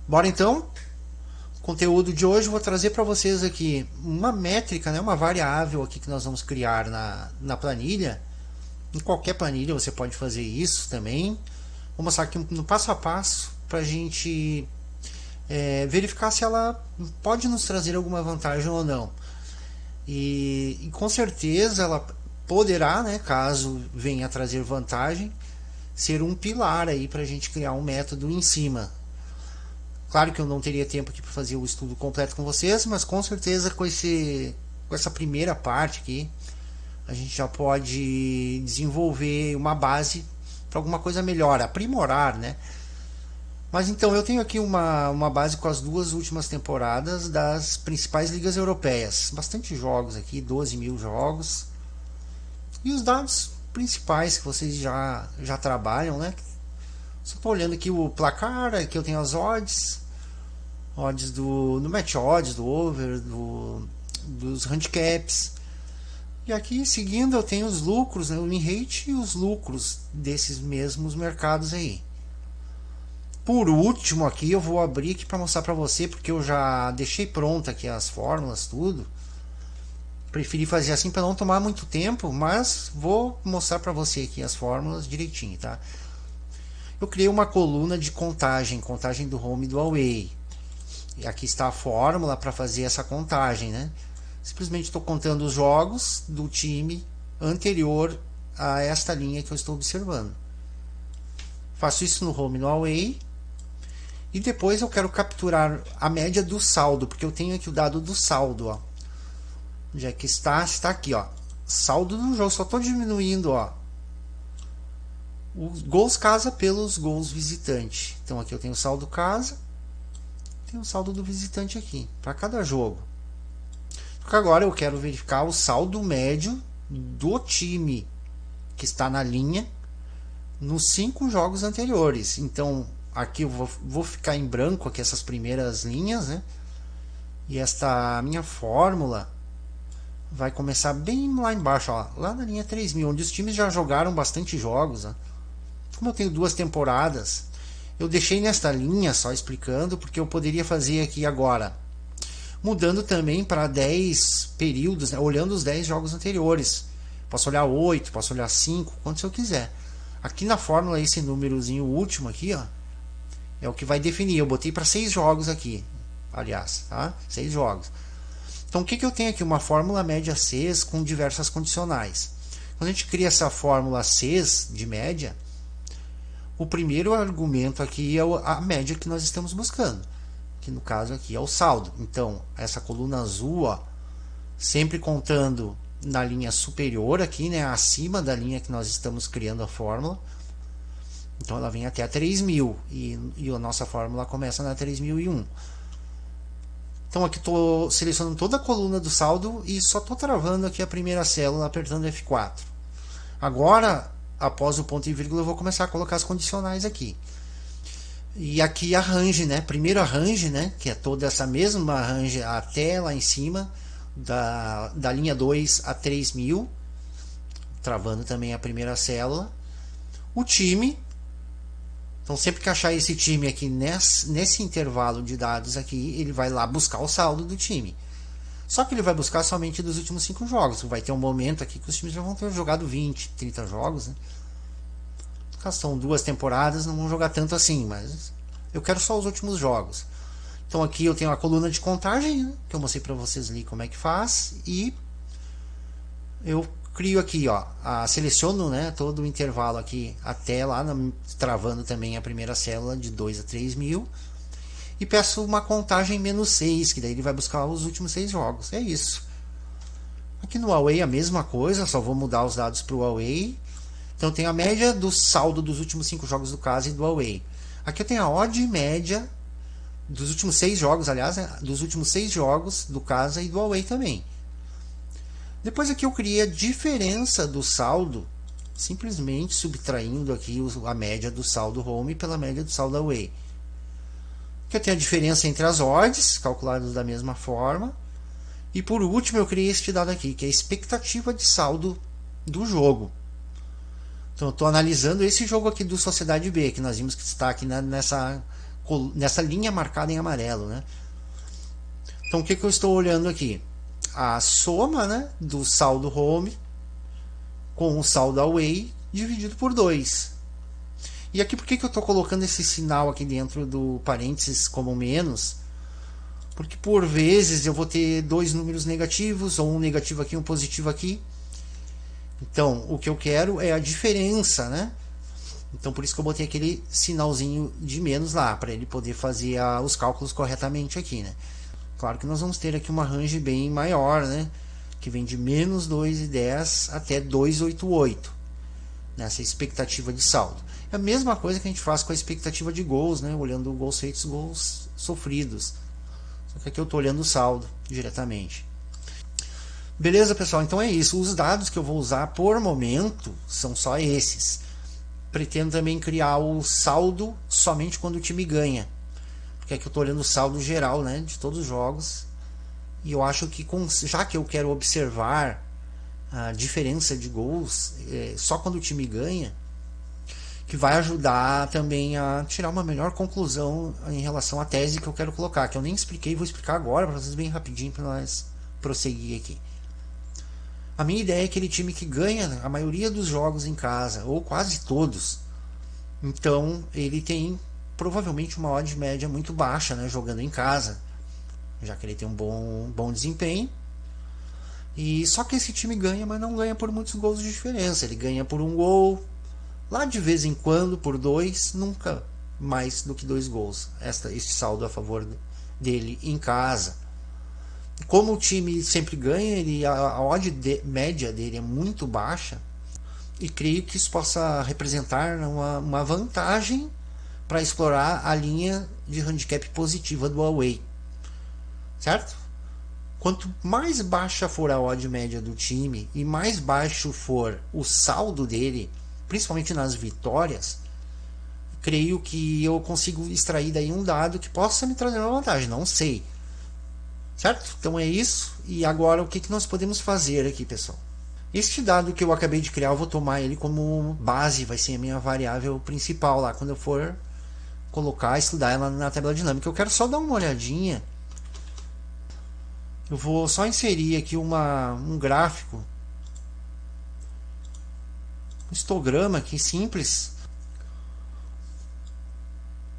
Bora então? Conteúdo de hoje eu vou trazer para vocês aqui uma métrica, né, uma variável aqui que nós vamos criar na planilha. Em qualquer planilha você pode fazer isso também. Vou mostrar aqui no passo a passo para a gente verificar se ela pode nos trazer alguma vantagem ou não. E com certeza ela poderá, né, caso venha a trazer vantagem, ser um pilar aí para a gente criar um método em cima. Claro que eu não teria tempo aqui para fazer o estudo completo com vocês, mas com certeza com essa primeira parte aqui, a gente já pode desenvolver uma base para alguma coisa melhor, aprimorar, né? Mas então, eu tenho aqui uma base com as duas últimas temporadas das principais ligas europeias. Bastante jogos aqui, 12 mil jogos. E os dados principais que vocês já trabalham, né? Só estou olhando aqui o placar, aqui eu tenho as odds do match odds, do over, dos handicaps. E aqui seguindo eu tenho os lucros, né, o win rate e os lucros desses mesmos mercados aí. Por último aqui eu vou abrir aqui para mostrar para você, porque eu já deixei pronta aqui as fórmulas, tudo. Preferi fazer assim para não tomar muito tempo, mas vou mostrar para você aqui as fórmulas direitinho, tá? Eu criei uma coluna de contagem do home e do away. E aqui está a fórmula para fazer essa contagem, né? Simplesmente estou contando os jogos do time anterior a esta linha que eu estou observando. Faço isso no home e no away. E depois eu quero capturar a média do saldo, porque eu tenho aqui o dado do saldo, ó. Onde é que está? Está aqui, ó. Saldo do jogo. Só estou diminuindo, ó, os gols casa pelos gols visitante. Então aqui eu tenho o saldo casa, tem o saldo do visitante aqui para cada jogo. Porque agora eu quero verificar o saldo médio do time que está na linha nos 5 jogos anteriores. Então aqui eu vou ficar em branco aqui essas primeiras linhas, né? E esta minha fórmula vai começar bem lá embaixo, ó, lá na linha 3000, onde os times já jogaram bastante jogos, ó. Como eu tenho 2 temporadas, eu deixei nesta linha só explicando, porque eu poderia fazer aqui agora, mudando também para 10 períodos, né, olhando os 10 jogos anteriores. Posso olhar 8, posso olhar 5, quantos eu quiser. Aqui na fórmula, esse númerozinho último aqui, ó, é o que vai definir. Eu botei para 6 jogos aqui, aliás, tá? 6 jogos. Então o que eu tenho aqui? Uma fórmula média CES com diversas condicionais. Quando a gente cria essa fórmula CES de média, o primeiro argumento aqui é a média que nós estamos buscando, que no caso aqui é o saldo. Então essa coluna azul, ó, sempre contando na linha superior aqui, né, acima da linha que nós estamos criando a fórmula. Então ela vem até a 3000 e a nossa fórmula começa na 3001. Então aqui estou selecionando toda a coluna do saldo e só estou travando aqui a primeira célula apertando F4. Agora, após o ponto e vírgula, eu vou começar a colocar as condicionais aqui. E aqui a range, né? Primeiro a range, né? Que é toda essa mesma range até lá em cima, da linha 2 a 3000, travando também a primeira célula. O time. Então sempre que achar esse time aqui nesse intervalo de dados aqui, ele vai lá buscar o saldo do time. Só que ele vai buscar somente dos últimos 5 jogos. Vai ter um momento aqui que os times já vão ter jogado 20, 30 jogos, né? São 2 temporadas, não vão jogar tanto assim, mas eu quero só os últimos jogos. Então aqui eu tenho a coluna de contagem, né, que eu mostrei para vocês ali como é que faz, e eu crio aqui, ó, seleciono, né, todo o intervalo aqui até lá, travando também a primeira célula de 2 a 3000, e peço uma contagem menos 6, que daí ele vai buscar os últimos 6 jogos. É isso. Aqui no Away a mesma coisa, só vou mudar os dados para o Away. Então eu tenho a média do saldo dos últimos 5 jogos do casa e do Away. Aqui eu tenho a odd média dos últimos 6 jogos, aliás, né, dos últimos 6 jogos do casa e do Away também. Depois aqui eu criei a diferença do saldo, simplesmente subtraindo aqui a média do saldo home pela média do saldo away. Aqui eu tenho a diferença entre as odds, calculadas da mesma forma. E por último eu criei este dado aqui, que é a expectativa de saldo do jogo. Então eu estou analisando esse jogo aqui do Sociedade B, que nós vimos que está aqui nessa linha marcada em amarelo, né? Então o que eu estou olhando aqui? A soma, né, do saldo home com o saldo away dividido por 2. E aqui por que eu estou colocando esse sinal aqui dentro do parênteses como menos? Porque por vezes eu vou ter dois números negativos, ou um negativo aqui e um positivo aqui. Então o que eu quero é a diferença, né? Então por isso que eu botei aquele sinalzinho de menos lá, para ele poder fazer os cálculos corretamente aqui, né? Claro que nós vamos ter aqui uma range bem maior, né? Que vem de menos 2,10 até 2,88 nessa expectativa de saldo. É a mesma coisa que a gente faz com a expectativa de gols, né? Olhando gols feitos, gols sofridos. Só que aqui eu estou olhando o saldo diretamente. Beleza, pessoal? Então é isso. Os dados que eu vou usar por momento são só esses. Pretendo também criar o saldo somente quando o time ganha. Porque aqui eu estou olhando o saldo geral, né, de todos os jogos. E eu acho que, já que eu quero observar a diferença de gols só quando o time ganha, que vai ajudar também a tirar uma melhor conclusão em relação à tese que eu quero colocar, que eu nem expliquei, vou explicar agora para vocês bem rapidinho para nós prosseguir aqui. A minha ideia é aquele time que ganha a maioria dos jogos em casa, ou quase todos. Então ele tem provavelmente uma odd média muito baixa, né, jogando em casa, já que ele tem um bom desempenho. E só que esse time ganha, mas não ganha por muitos gols de diferença. Ele ganha por um gol, lá de vez em quando por 2, nunca mais do que 2 gols. Este saldo a favor dele em casa. Como o time sempre ganha, a odd média dele é muito baixa, e creio que isso possa representar uma vantagem para explorar a linha de handicap positiva do away, certo? Quanto mais baixa for a odd média do time e mais baixo for o saldo dele, principalmente nas vitórias, creio que eu consigo extrair daí um dado que possa me trazer uma vantagem, não sei, certo? Então é isso. E agora o que nós podemos fazer aqui, pessoal? Este dado que eu acabei de criar, eu vou tomar ele como base, vai ser a minha variável principal lá quando eu for estudar ela na tabela dinâmica. Eu quero só dar uma olhadinha. Eu vou só inserir aqui um gráfico, um histograma aqui simples.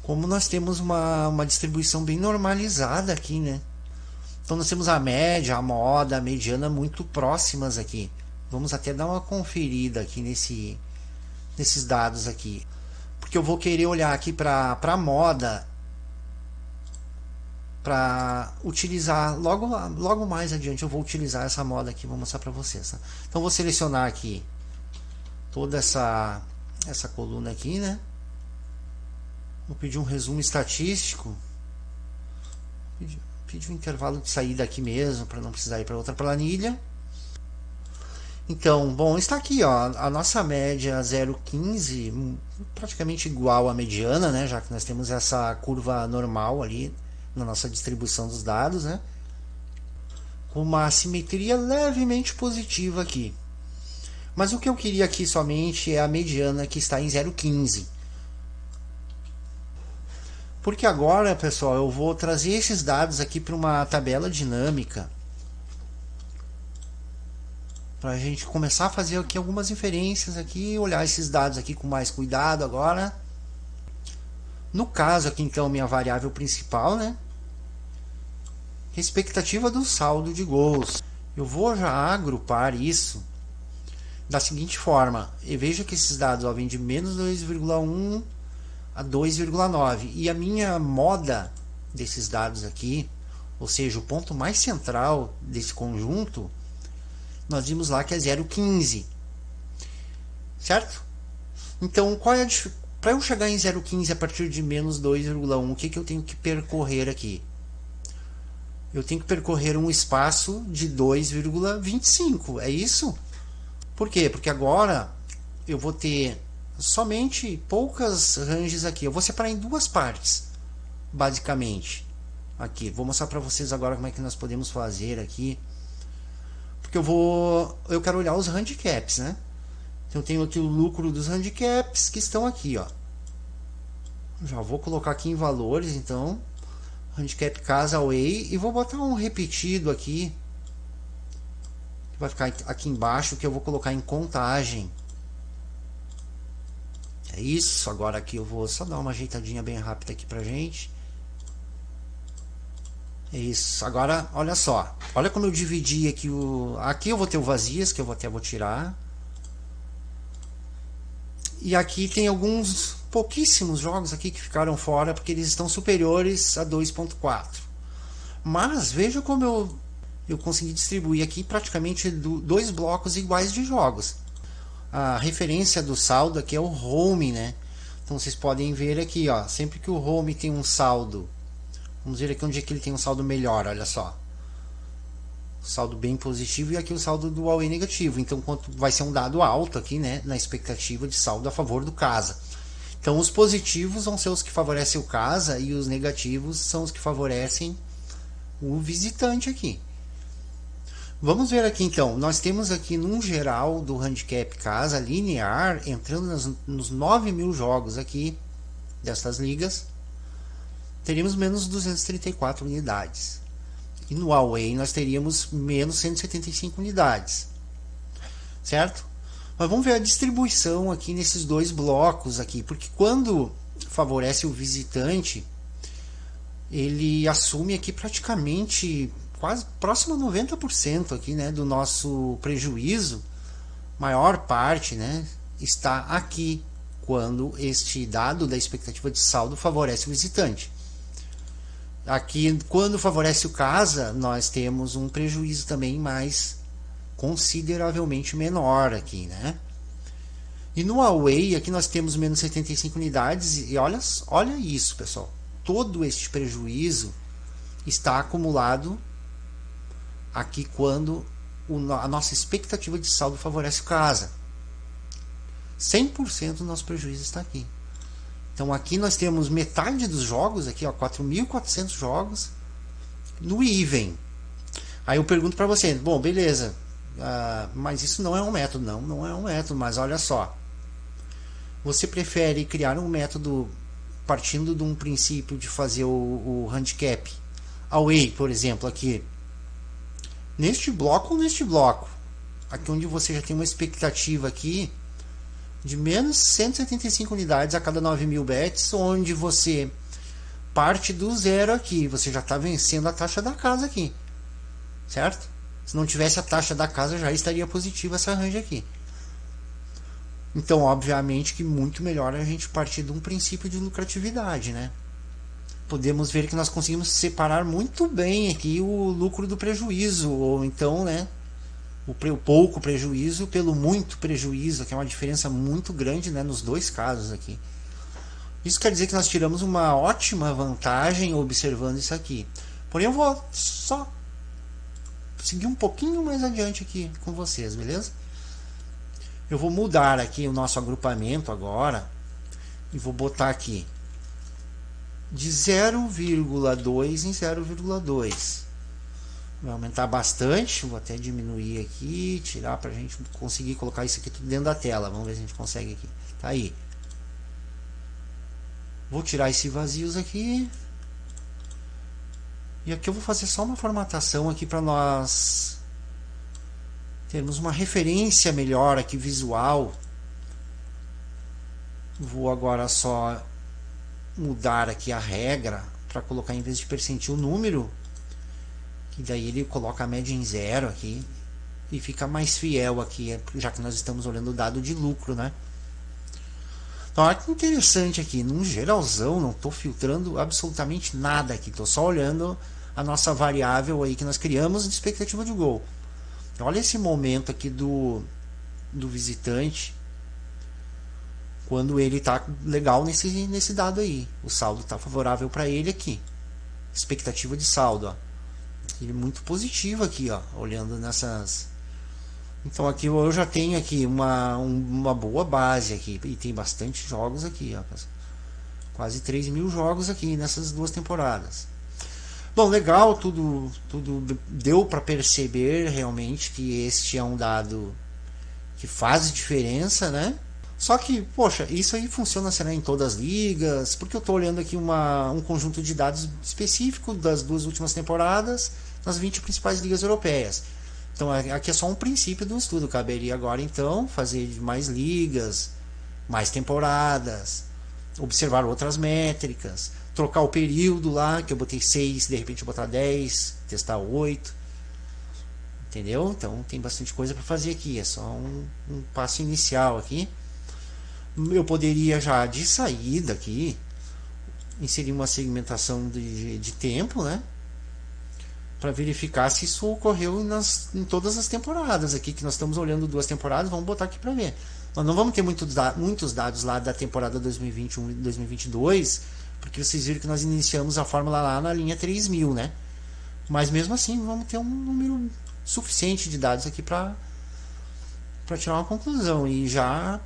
Como nós temos uma distribuição bem normalizada aqui, né? Então nós temos a média, a moda, a mediana muito próximas aqui. Vamos até dar uma conferida aqui nesses dados aqui. Porque eu vou querer olhar aqui para a moda para utilizar logo mais adiante. Eu vou utilizar essa moda aqui, vou mostrar para vocês, tá? Então vou selecionar aqui toda essa coluna aqui, né? Vou pedir um resumo estatístico, pedir um intervalo de saída aqui mesmo para não precisar ir para outra planilha. Então, bom, está aqui, ó, a nossa média 0,15 praticamente igual à mediana, né? Já que nós temos essa curva normal ali na nossa distribuição dos dados, né? Com uma assimetria levemente positiva aqui. Mas o que eu queria aqui somente é a mediana, que está em 0,15. Porque agora, pessoal, eu vou trazer esses dados aqui para uma tabela dinâmica, para a gente começar a fazer aqui algumas inferências aqui, olhar esses dados aqui com mais cuidado agora. No caso aqui, então, minha variável principal, né? Expectativa do saldo de gols. Eu vou já agrupar isso da seguinte forma. E veja que esses dados vêm de menos 2,1 a 2,9. E a minha moda desses dados aqui, ou seja, o ponto mais central desse conjunto, nós vimos lá que é 0,15. Certo? Então, para eu chegar em 0,15 a partir de menos 2,1, o que eu tenho que percorrer aqui? Eu tenho que percorrer um espaço de 2,25. É isso? Por quê? Porque agora eu vou ter somente poucas ranges aqui. Eu vou separar em duas partes, basicamente. Aqui, vou mostrar para vocês agora como é que nós podemos fazer aqui. Porque eu quero olhar os handicaps, né? Então eu tenho aqui o lucro dos handicaps que estão aqui, ó. Já vou colocar aqui em valores, então. Handicap casa away. E vou botar um repetido aqui. Vai ficar aqui embaixo, que eu vou colocar em contagem. É isso. Agora aqui eu vou só dar uma ajeitadinha bem rápida aqui pra gente. É isso. Agora, olha só. Olha como eu dividi aqui o... Aqui eu vou ter o vazias, que eu até vou tirar. E aqui tem alguns pouquíssimos jogos aqui que ficaram fora, porque eles estão superiores a 2.4. Mas veja como eu consegui distribuir aqui praticamente dois blocos iguais de jogos. A referência do saldo aqui é o home, né? Então vocês podem ver aqui, ó, sempre que o home tem um saldo, vamos ver aqui onde é que ele tem um saldo melhor, olha só. Saldo bem positivo e aqui o saldo do away negativo. Então quanto vai ser um dado alto aqui, né, na expectativa de saldo a favor do casa. Então os positivos vão ser os que favorecem o casa e os negativos são os que favorecem o visitante aqui. Vamos ver aqui então, nós temos aqui num geral do handicap casa linear, entrando nos 9.000 jogos aqui destas ligas, teríamos menos 234 unidades. E no away nós teríamos menos 175 unidades. Certo? Mas vamos ver a distribuição aqui nesses dois blocos aqui, porque quando favorece o visitante, ele assume aqui praticamente quase próximo a 90% aqui, né, do nosso prejuízo. Maior parte, né, está aqui quando este dado da expectativa de saldo favorece o visitante. Aqui, quando favorece o casa, nós temos um prejuízo também mais consideravelmente menor aqui, né? E no away, aqui nós temos menos 75 unidades e olha isso, pessoal. Todo este prejuízo está acumulado aqui quando a nossa expectativa de saldo favorece o casa. 100% do nosso prejuízo está aqui. Então aqui nós temos metade dos jogos, aqui, 4.400 jogos no even. Aí eu pergunto para você, bom, beleza, mas isso não é um método. Não é um método, mas olha só. Você prefere criar um método partindo de um princípio de fazer o handicap away, por exemplo, aqui neste bloco ou neste bloco? Aqui onde você já tem uma expectativa aqui de menos 175 unidades a cada 9.000 bets, onde você parte do zero aqui, você já está vencendo a taxa da casa aqui, certo? Se não tivesse a taxa da casa, já estaria positiva essa range aqui. Então, obviamente que muito melhor a gente partir de um princípio de lucratividade, né? Podemos ver que nós conseguimos separar muito bem aqui o lucro do prejuízo, ou então, né, o pouco prejuízo pelo muito prejuízo, que é uma diferença muito grande, né, nos dois casos aqui. Isso quer dizer que nós tiramos uma ótima vantagem observando isso aqui. Porém, eu vou só seguir um pouquinho mais adiante aqui com vocês, beleza? Eu vou mudar aqui o nosso agrupamento agora e vou botar aqui de 0,2 em 0,2. Vai aumentar bastante, vou até diminuir aqui, tirar para a gente conseguir colocar isso aqui tudo dentro da tela. Vamos ver se a gente consegue aqui. Tá aí. Vou tirar esses vazios aqui. E aqui eu vou fazer só uma formatação aqui para nós termos uma referência melhor aqui visual. Vou agora só mudar aqui a regra para colocar, em vez de percentil, número. E daí ele coloca a média em 0 aqui e fica mais fiel aqui, já que nós estamos olhando o dado de lucro, né? Então olha que interessante aqui, num geralzão, não estou filtrando absolutamente nada aqui, estou só olhando a nossa variável aí que nós criamos de expectativa de gol. Olha esse momento aqui do visitante, quando ele está legal nesse dado aí, o saldo está favorável para ele aqui, expectativa de saldo, ó. Ele é muito positivo aqui, ó, olhando nessas. Então aqui eu já tenho aqui uma boa base aqui e tem bastante jogos aqui, ó, quase 3.000 jogos aqui nessas duas temporadas. Bom, legal, tudo deu para perceber realmente que este é um dado que faz diferença, né? Só que, poxa, isso aí funciona, será em todas as ligas, porque eu estou olhando aqui um conjunto de dados específico das 2 últimas temporadas nas 20 principais ligas europeias. Então aqui é só um princípio do estudo. Caberia agora então fazer mais ligas, mais temporadas, observar outras métricas, trocar o período lá, que eu botei 6, de repente botar 10, testar 8. Entendeu? Então tem bastante coisa para fazer aqui. É só um passo inicial aqui. Eu poderia já de saída aqui inserir uma segmentação de tempo, né? Para verificar se isso ocorreu em todas as temporadas aqui, que nós estamos olhando 2 temporadas, vamos botar aqui para ver. Nós não vamos ter muitos dados lá da temporada 2021 e 2022, porque vocês viram que nós iniciamos a fórmula lá na linha 3000, né? Mas mesmo assim, vamos ter um número suficiente de dados aqui para tirar uma conclusão. E já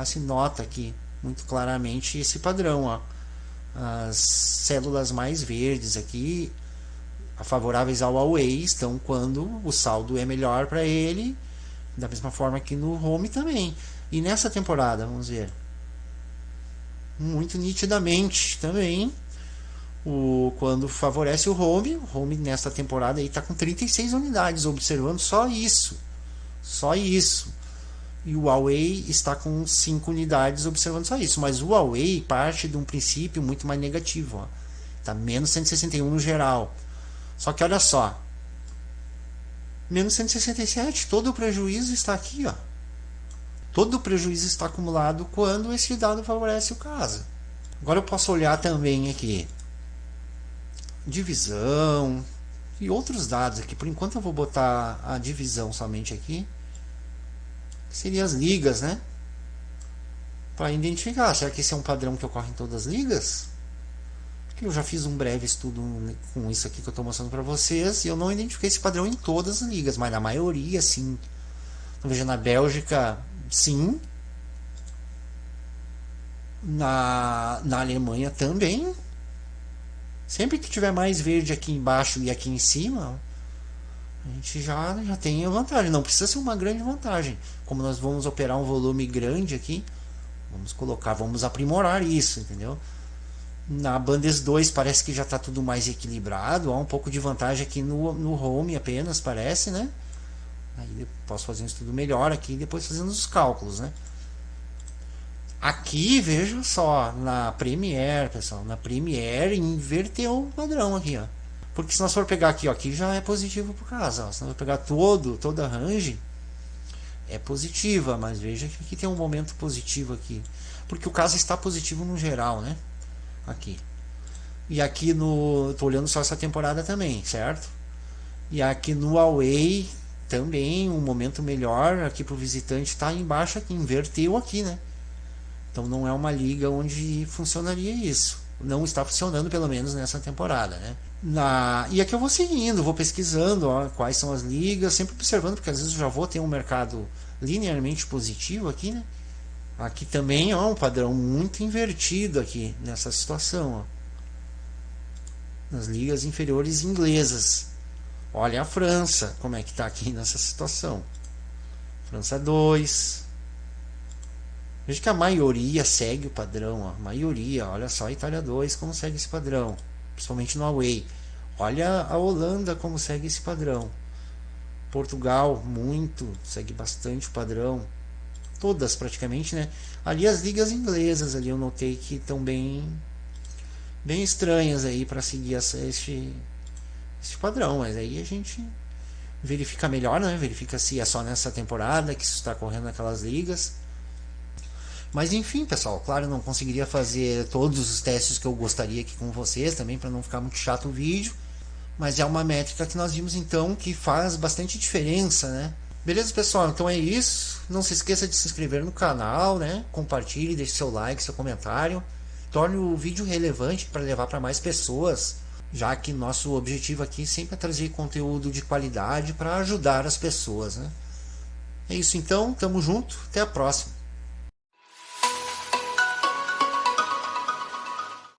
se nota aqui muito claramente esse padrão, ó. As células mais verdes aqui, favoráveis ao Away, estão quando o saldo é melhor para ele, da mesma forma que no Home também. E nessa temporada, vamos ver, muito nitidamente também, quando favorece o Home nessa temporada aí está com 36 unidades, observando só isso. E o Away está com 5 unidades, observando só isso. Mas o Away parte de um princípio muito mais negativo. Está menos 161 no geral. Só que olha só. Menos 167. Todo o prejuízo está aqui. Ó. Todo o prejuízo está acumulado quando esse dado favorece o caso. Agora eu posso olhar também aqui. Divisão. E outros dados aqui. Por enquanto eu vou botar a divisão somente aqui. Seria as ligas, né? Para identificar, será que esse é um padrão que ocorre em todas as ligas? Porque eu já fiz um breve estudo com isso aqui que eu estou mostrando para vocês e eu não identifiquei esse padrão em todas as ligas, mas na maioria sim. Então, veja, na Bélgica sim, na Alemanha também. Sempre que tiver mais verde aqui embaixo e aqui em cima, a gente já tem a vantagem. Não precisa ser uma grande vantagem. Como nós vamos operar um volume grande aqui, vamos aprimorar isso, entendeu? Na Bandes 2 parece que já está tudo mais equilibrado. Há um pouco de vantagem aqui no Home apenas, parece, né? Aí posso fazer um estudo melhor aqui, depois fazendo os cálculos, né? Aqui, veja só, na Premiere, pessoal, na Premiere inverteu o padrão aqui, ó. Porque se nós for pegar aqui, ó, aqui já é positivo por caso. Ó. Se nós for pegar toda a range, é positiva, mas veja que aqui tem um momento positivo aqui. Porque o caso está positivo no geral, né? Aqui. E aqui tô olhando só essa temporada também, certo? E aqui no Away também um momento melhor aqui para o visitante está embaixo aqui, inverteu aqui, né? Então não é uma liga onde funcionaria isso. Não está funcionando, pelo menos nessa temporada, né? E aqui eu vou seguindo, vou pesquisando ó, quais são as ligas, sempre observando, porque às vezes eu já vou ter um mercado linearmente positivo aqui, né? Aqui também ó, um padrão muito invertido aqui nessa situação, ó. Nas ligas inferiores inglesas. Olha a França, como é que está aqui nessa situação. França 2. Veja que a maioria segue o padrão, ó. A maioria, olha só a Itália 2 como segue esse padrão, principalmente no Away. Olha a Holanda como segue esse padrão. Portugal, segue bastante o padrão. Todas praticamente, né? Ali as ligas inglesas, ali eu notei que estão bem estranhas aí para seguir esse padrão, mas aí a gente verifica melhor, né? Verifica se é só nessa temporada que isso está correndo naquelas ligas. Mas enfim, pessoal, claro, eu não conseguiria fazer todos os testes que eu gostaria aqui com vocês também, para não ficar muito chato o vídeo. Mas é uma métrica que nós vimos então que faz bastante diferença, né? Beleza, pessoal? Então é isso. Não se esqueça de se inscrever no canal, né? Compartilhe, deixe seu like, seu comentário. Torne o vídeo relevante para levar para mais pessoas, já que nosso objetivo aqui sempre é trazer conteúdo de qualidade para ajudar as pessoas, né? É isso então, tamo junto, até a próxima.